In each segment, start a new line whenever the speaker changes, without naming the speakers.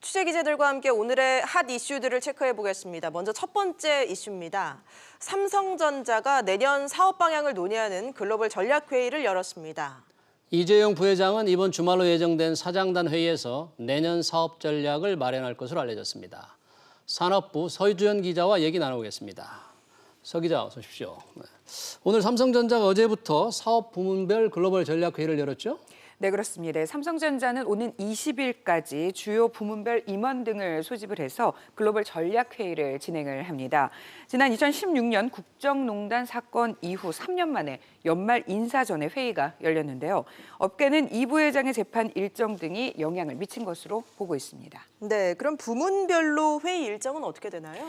취재 기자들과 함께 오늘의 핫 이슈들을 체크해 보겠습니다. 먼저 첫 번째 이슈입니다. 삼성전자가 내년 사업 방향을 논의하는 글로벌 전략회의를 열었습니다.
이재용 부회장은 이번 주말로 예정된 사장단 회의에서 내년 사업 전략을 마련할 것으로 알려졌습니다. 산업부 서주현 기자와 얘기 나누겠습니다. 서 기자 어서 오십시오. 오늘 삼성전자가 어제부터 사업 부문별 글로벌 전략회의를 열었죠?
네, 그렇습니다. 삼성전자는 오는 20일까지 주요 부문별 임원 등을 소집을 해서 글로벌 전략회의를 진행을 합니다. 지난 2016년 국정농단 사건 이후 3년 만에 연말 인사 전에 회의가 열렸는데요. 업계는 이 부회장의 재판 일정 등이 영향을 미친 것으로 보고 있습니다.
네, 그럼 부문별로 회의 일정은 어떻게 되나요?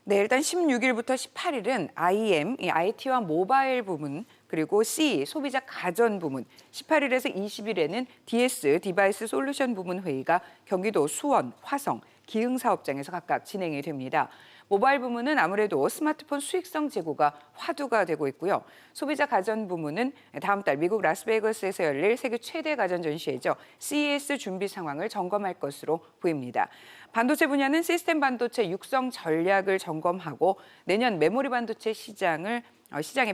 네, 일단 16일부터 18일은 IM, IT와 모바일 부문, 그리고 C, 소비자 가전 부문, 18일에서 20일에는 DS, 디바이스 솔루션 부문 회의가 경기도 수원, 화성, 기흥사업장에서 각각 진행이 됩니다. 모바일 부문은 아무래도 스마트폰 수익성 제고가 화두가 되고 있고요. 소비자 가전 부문은 다음 달 미국 라스베이거스에서 열릴 세계 최대 가전 전시회죠. CES 준비 상황을 점검할 것으로 보입니다. 반도체 분야는 시스템 반도체 육성 전략을 점검하고 내년 메모리 반도체 시장의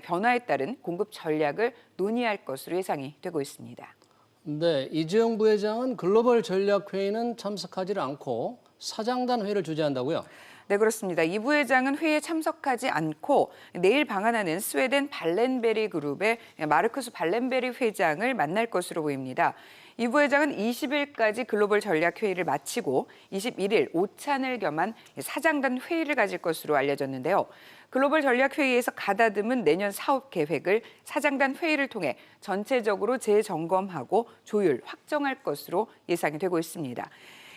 변화에 따른 공급 전략을 논의할 것으로 예상이 되고 있습니다.
네, 이재용 부회장은 글로벌 전략회의는 참석하지 않고 사장단 회의를 주재한다고요?
네, 그렇습니다. 이 부회장은 회의에 참석하지 않고 내일 방한하는 스웨덴 발렌베리 그룹의 마르쿠스 발렌베리 회장을 만날 것으로 보입니다. 이 부회장은 20일까지 글로벌 전략회의를 마치고 21일 오찬을 겸한 사장단 회의를 가질 것으로 알려졌는데요. 글로벌 전략회의에서 가다듬은 내년 사업 계획을 사장단 회의를 통해 전체적으로 재점검하고 조율, 확정할 것으로 예상이 되고 있습니다.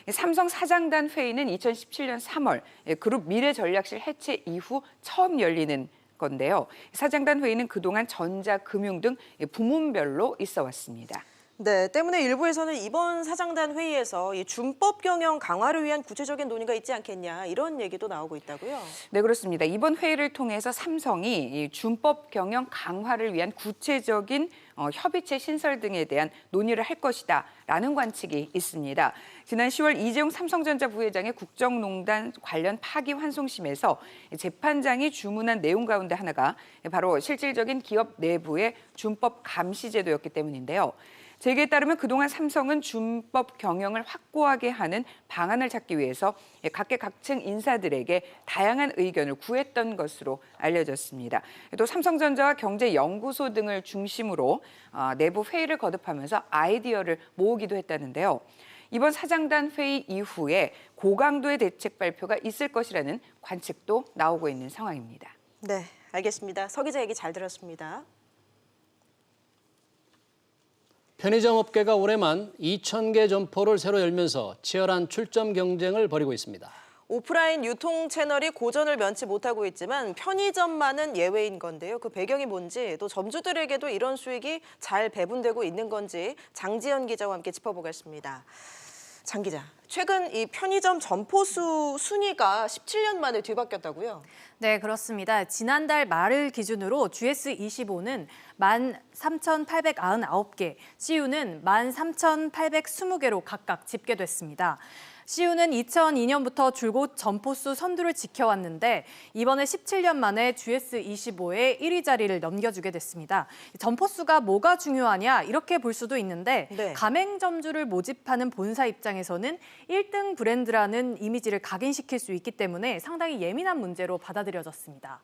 삼성 사장단 회의는 2017년 3월 그룹 미래전략실 해체 이후 처음 열리는 건데요. 사장단 회의는 그동안 전자, 금융 등 부문별로 있어 왔습니다.
네, 때문에 일부에서는 이번 사장단 회의에서 이 준법 경영 강화를 위한 구체적인 논의가 있지 않겠냐 이런 얘기도 나오고 있다고요?
네, 그렇습니다. 이번 회의를 통해서 삼성이 이 준법 경영 강화를 위한 구체적인 협의체 신설 등에 대한 논의를 할 것이다라는 관측이 있습니다. 지난 10월 이재용 삼성전자 부회장의 국정농단 관련 파기환송심에서 재판장이 주문한 내용 가운데 하나가 바로 실질적인 기업 내부의 준법 감시 제도였기 때문인데요. 재계에 따르면 그동안 삼성은 준법 경영을 확고하게 하는 방안을 찾기 위해서 각계각층 인사들에게 다양한 의견을 구했던 것으로 알려졌습니다. 또 삼성전자와 경제연구소 등을 중심으로 내부 회의를 거듭하면서 아이디어를 모으기도 했다는데요. 이번 사장단 회의 이후에 고강도의 대책 발표가 있을 것이라는 관측도 나오고 있는 상황입니다.
네, 알겠습니다. 서 기자 얘기 잘 들었습니다.
편의점 업계가 올해만 2,000개 점포를 새로 열면서 치열한 출점 경쟁을 벌이고 있습니다.
오프라인 유통 채널이 고전을 면치 못하고 있지만 편의점만은 예외인 건데요. 그 배경이 뭔지 또 점주들에게도 이런 수익이 잘 배분되고 있는 건지 장지연 기자와 함께 짚어보겠습니다. 장 기자, 최근 이 편의점 점포 수 순위가 17년 만에 뒤바뀌었다고요?
네, 그렇습니다. 지난달 말을 기준으로 GS25는 13,899개, CU는 13,820개로 각각 집계됐습니다. CU는 2002년부터 줄곧 점포수 선두를 지켜왔는데 이번에 17년 만에 GS25의 1위 자리를 넘겨주게 됐습니다. 점포수가 뭐가 중요하냐 이렇게 볼 수도 있는데
네.
가맹점주를 모집하는 본사 입장에서는 1등 브랜드라는 이미지를 각인시킬 수 있기 때문에 상당히 예민한 문제로 받아들여졌습니다.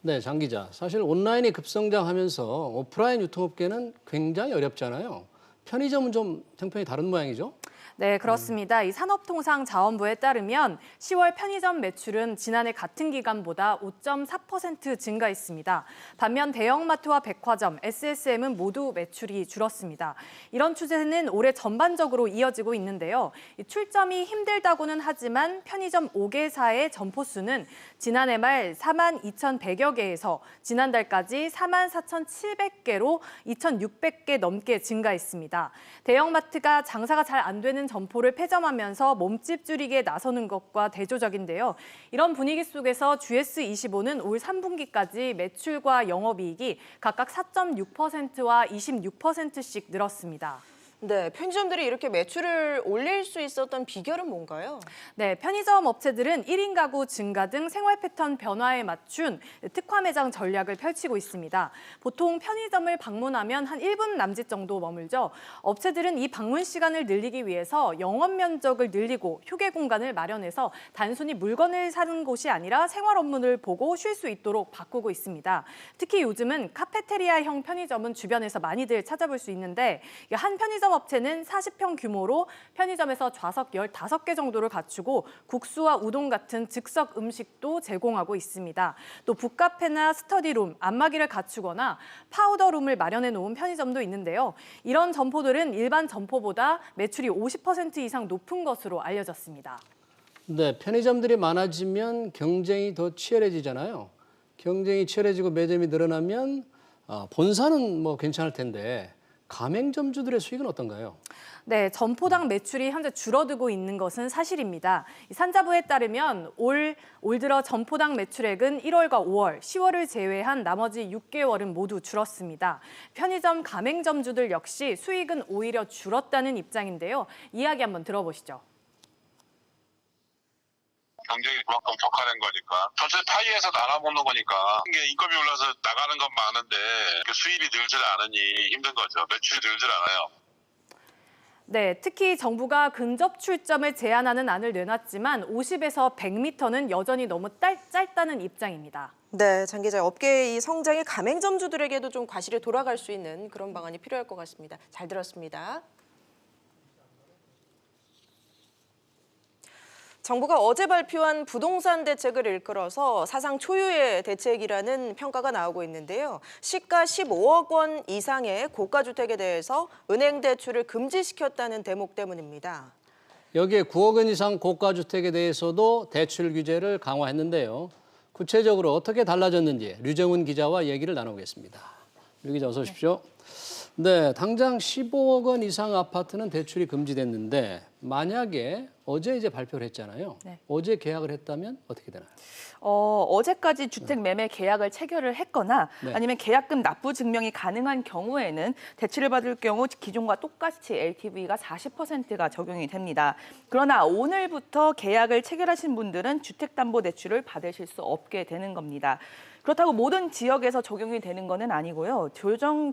네, 장 기자. 사실 온라인이 급성장하면서 오프라인 유통업계는 굉장히 어렵잖아요. 편의점은 좀 형편이 다른 모양이죠?
네, 그렇습니다. 이 산업통상자원부에 따르면 10월 편의점 매출은 지난해 같은 기간보다 5.4% 증가했습니다. 반면 대형마트와 백화점, SSM은 모두 매출이 줄었습니다. 이런 추세는 올해 전반적으로 이어지고 있는데요. 출점이 힘들다고는 하지만 편의점 5개사의 점포 수는 지난해 말 42,100여 개에서 지난달까지 44,700개로 2,600개 넘게 증가했습니다. 대형마트가 장사가 잘 안 되는 점포를 폐점하면서 몸집 줄이기에 나서는 것과 대조적인데요. 이런 분위기 속에서 GS25는 올 3분기까지 매출과 영업이익이 각각 4.6%와 26%씩 늘었습니다.
네, 편의점들이 이렇게 매출을 올릴 수 있었던 비결은 뭔가요?
네, 편의점 업체들은 1인 가구 증가 등 생활 패턴 변화에 맞춘 특화 매장 전략을 펼치고 있습니다. 보통 편의점을 방문하면 한 1분 남짓 정도 머물죠. 업체들은 이 방문 시간을 늘리기 위해서 영업 면적을 늘리고 휴게 공간을 마련해서 단순히 물건을 사는 곳이 아니라 생활 업무를 보고 쉴 수 있도록 바꾸고 있습니다. 특히 요즘은 카페테리아형 편의점은 주변에서 많이들 찾아볼 수 있는데 한 편의점 업체는 40평 규모로 편의점에서 좌석 15개 정도를 갖추고 국수와 우동 같은 즉석 음식도 제공하고 있습니다. 또 북카페나 스터디룸, 안마기를 갖추거나 파우더룸을 마련해 놓은 편의점도 있는데요. 이런 점포들은 일반 점포보다 매출이 50% 이상 높은 것으로 알려졌습니다.
네, 편의점들이 많아지면 경쟁이 더 치열해지잖아요. 경쟁이 치열해지고 매점이 늘어나면 본사는 뭐 괜찮을 텐데 가맹점주들의 수익은 어떤가요?
네, 점포당 매출이 현재 줄어들고 있는 것은 사실입니다. 산자부에 따르면 올 들어 점포당 매출액은 1월과 5월, 10월을 제외한 나머지 6개월은 모두 줄었습니다. 편의점 가맹점주들 역시 수익은 오히려 줄었다는 입장인데요. 이야기 한번 들어보시죠.
경쟁이 그만큼 격화된 거니까 전체 파이에서 나눠먹는 거니까 이게 인건비 올라서 나가는 건 많은데 수입이 늘질 않으니 힘든 거죠. 매출이 늘질 않아요.
네, 특히 정부가 근접 출점을 제한하는 안을 내놨지만 50에서 100m는 여전히 너무 짧다는 입장입니다.
네, 장 기자, 업계의 이 성장이 가맹점주들에게도 좀 과실이 돌아갈 수 있는 그런 방안이 필요할 것 같습니다. 잘 들었습니다. 정부가 어제 발표한 부동산 대책을 일컬어서 사상 초유의 대책이라는 평가가 나오고 있는데요. 시가 15억 원 이상의 고가 주택에 대해서 은행 대출을 금지시켰다는 대목 때문입니다.
여기에 9억 원 이상 고가 주택에 대해서도 대출 규제를 강화했는데요. 구체적으로 어떻게 달라졌는지 류정훈 기자와 얘기를 나누겠습니다. 류 기자 어서 오십시오. 네, 당장 15억 원 이상 아파트는 대출이 금지됐는데 만약에 어제 이제 발표를 했잖아요.
네.
어제 계약을 했다면 어떻게 되나요?
어제까지 주택 매매 계약을 체결을 했거나
네.
아니면 계약금 납부 증명이 가능한 경우에는 대출을 받을 경우 기존과 똑같이 LTV가 40%가 적용이 됩니다. 그러나 오늘부터 계약을 체결하신 분들은 주택담보대출을 받으실 수 없게 되는 겁니다. 그렇다고 모든 지역에서 적용이 되는 것은 아니고요. 조정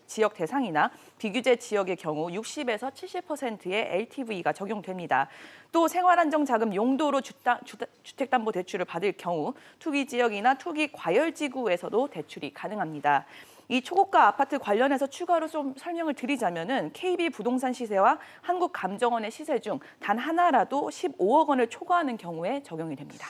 지역 대상이나 비규제 지역의 경우 60에서 70%의 LTV가 적용됩니다. 또 생활안정자금 용도로 주택담보대출을 받을 경우 투기 지역이나 투기 과열지구에서도 대출이 가능합니다. 이 초고가 아파트 관련해서 추가로 좀 설명을 드리자면은 KB 부동산 시세와 한국감정원의 시세 중 단 하나라도 15억 원을 초과하는 경우에 적용이 됩니다.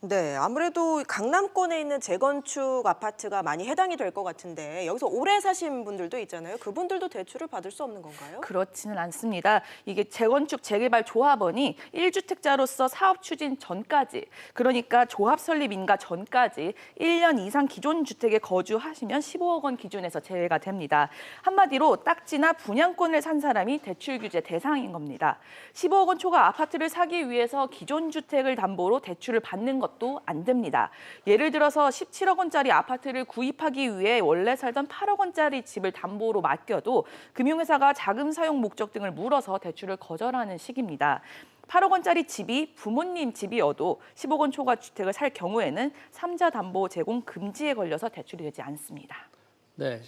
네, 아무래도 강남권에 있는 재건축 아파트가 많이 해당이 될 것 같은데 여기서 오래 사신 분들도 있잖아요. 그분들도 대출을 받을 수 없는 건가요?
그렇지는 않습니다. 이게 재건축 재개발 조합원이 1주택자로서 사업 추진 전까지, 그러니까 조합 설립 인가 전까지 1년 이상 기존 주택에 거주하시면 15억 원 기준에서 제외가 됩니다. 한마디로 딱지나 분양권을 산 사람이 대출 규제 대상인 겁니다. 15억 원 초과 아파트를 사기 위해서 기존 주택을 담보로 대출을 받는 것도 안 됩니다. 예를 들어서 17억 원짜리 아파트를 구입하기 위해 원래 살던 8억 원짜리 집을 담보로 맡겨도 금융회사가 자금 사용 목적 등을 물어서 대출을 거절하는 식입니다. 8억 원짜리 집이 부모님 집이어도 15억 원 초과 주택을 살 경우에는 3자 담보 제공 금지에 걸려서 대출이 되지 않습니다.
네,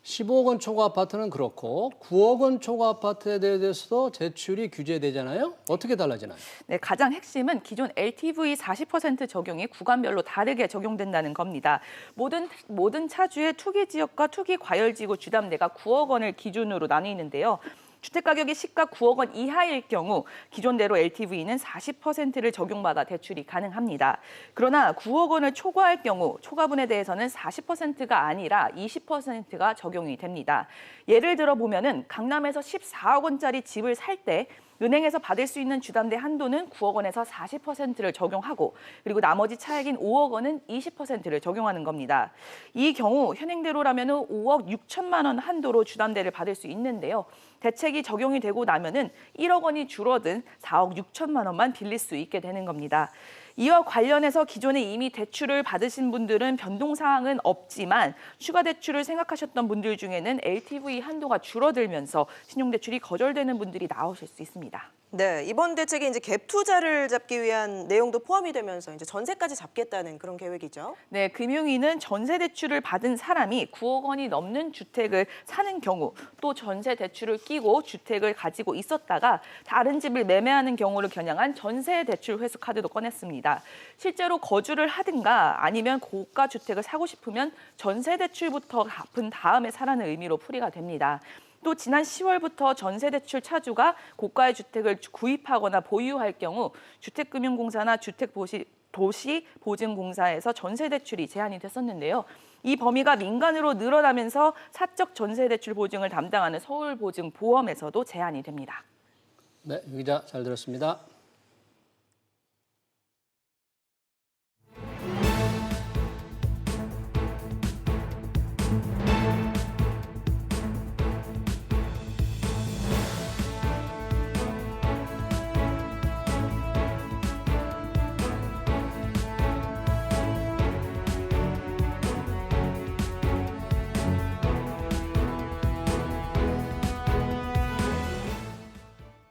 15억 원 초과 아파트는 그렇고 9억 원 초과 아파트에 대해서도 대출이 규제되잖아요. 어떻게 달라지나요?
네, 가장 핵심은 기존 LTV 40% 적용이 구간별로 다르게 적용된다는 겁니다. 모든 차주의 투기 지역과 투기 과열지구 주담대가 9억 원을 기준으로 나뉘는데요. 주택가격이 시가 9억 원 이하일 경우 기존대로 LTV는 40%를 적용받아 대출이 가능합니다. 그러나 9억 원을 초과할 경우 초과분에 대해서는 40%가 아니라 20%가 적용이 됩니다. 예를 들어 보면은 강남에서 14억 원짜리 집을 살 때 은행에서 받을 수 있는 주담대 한도는 9억 원에서 40%를 적용하고 그리고 나머지 차액인 5억 원은 20%를 적용하는 겁니다. 이 경우 현행대로라면 5억 6천만 원 한도로 주담대를 받을 수 있는데요. 대책이 적용이 되고 나면은 1억 원이 줄어든 4억 6천만 원만 빌릴 수 있게 되는 겁니다. 이와 관련해서 기존에 이미 대출을 받으신 분들은 변동사항은 없지만 추가 대출을 생각하셨던 분들 중에는 LTV 한도가 줄어들면서 신용대출이 거절되는 분들이 나오실 수 있습니다.
네, 이번 대책이 이제 갭 투자를 잡기 위한 내용도 포함이 되면서 이제 전세까지 잡겠다는 그런 계획이죠.
네, 금융위는 전세 대출을 받은 사람이 9억 원이 넘는 주택을 사는 경우, 또 전세 대출을 끼고 주택을 가지고 있었다가 다른 집을 매매하는 경우를 겨냥한 전세 대출 회수 카드도 꺼냈습니다. 실제로 거주를 하든가 아니면 고가 주택을 사고 싶으면 전세 대출부터 갚은 다음에 사라는 의미로 풀이가 됩니다. 또 지난 10월부터 전세대출 차주가 고가의 주택을 구입하거나 보유할 경우 주택금융공사나 도시보증공사에서 전세대출이 제한이 됐었는데요. 이 범위가 민간으로 늘어나면서 사적 전세대출 보증을 담당하는 서울보증보험에서도 제한이 됩니다.
네, 유 기자 잘 들었습니다.